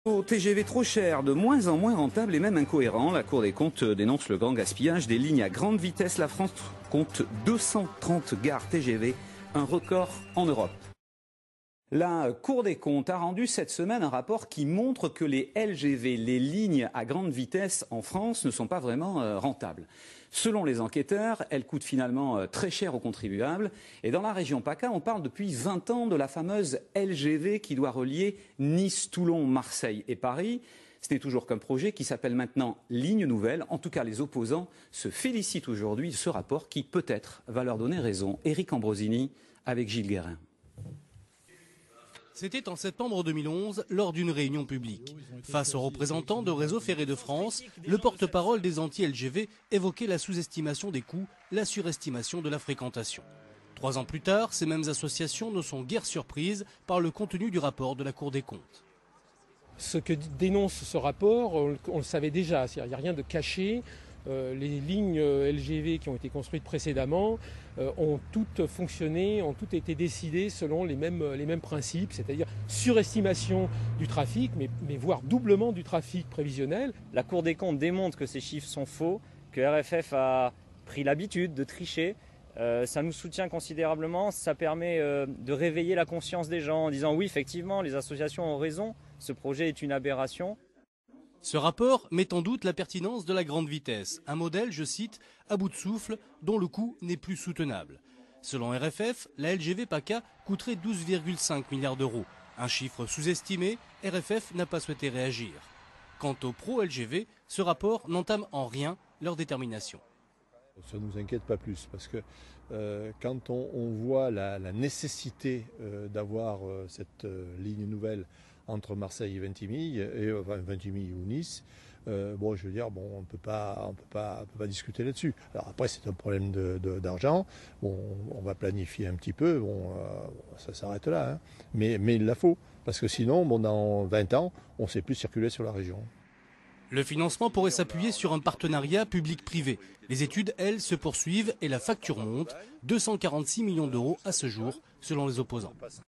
Au TGV trop cher, de moins en moins rentable et même incohérent, la Cour des comptes dénonce le grand gaspillage des lignes à grande vitesse. La France compte 230 gares TGV, un record en Europe. La Cour des comptes a rendu cette semaine un rapport qui montre que les LGV, les lignes à grande vitesse en France, ne sont pas vraiment rentables. Selon les enquêteurs, elles coûtent finalement très cher aux contribuables. Et dans la région PACA, on parle depuis 20 ans de la fameuse LGV qui doit relier Nice, Toulon, Marseille et Paris. Ce n'est toujours qu'un projet qui s'appelle maintenant Ligne Nouvelle. En tout cas, les opposants se félicitent aujourd'hui de ce rapport qui peut-être va leur donner raison. Éric Ambrosini avec Gilles Guérin. C'était en septembre 2011, lors d'une réunion publique. Face aux représentants de Réseau Ferré de France, le porte-parole des anti-LGV évoquait la sous-estimation des coûts, la surestimation de la fréquentation. 3 ans plus tard, ces mêmes associations ne sont guère surprises par le contenu du rapport de la Cour des comptes. Ce que dénonce ce rapport, on le savait déjà, il n'y a rien de caché. Les lignes LGV qui ont été construites précédemment ont toutes fonctionné, ont toutes été décidées selon les mêmes principes, c'est-à-dire surestimation du trafic, mais voire doublement du trafic prévisionnel. La Cour des comptes démontre que ces chiffres sont faux, que RFF a pris l'habitude de tricher. Ça nous soutient considérablement, ça permet de réveiller la conscience des gens en disant oui, effectivement, les associations ont raison, ce projet est une aberration. Ce rapport met en doute la pertinence de la grande vitesse, un modèle, je cite, à bout de souffle, dont le coût n'est plus soutenable. Selon RFF, la LGV PACA coûterait 12,5 milliards d'euros. Un chiffre sous-estimé, RFF n'a pas souhaité réagir. Quant aux pro-LGV, ce rapport n'entame en rien leur détermination. Ça ne nous inquiète pas plus parce que quand on voit la nécessité d'avoir cette ligne nouvelle entre Marseille et Ventimille, Ventimille ou Nice, bon, je veux dire, bon, on peut pas discuter là-dessus. Alors après, c'est un problème d'argent. Bon, on va planifier un petit peu. Bon, ça s'arrête là. Hein. Mais il la faut parce que sinon, bon, dans 20 ans, on ne sait plus circuler sur la région. Le financement pourrait s'appuyer sur un partenariat public-privé. Les études, elles, se poursuivent et la facture monte. 246 millions d'euros à ce jour, selon les opposants.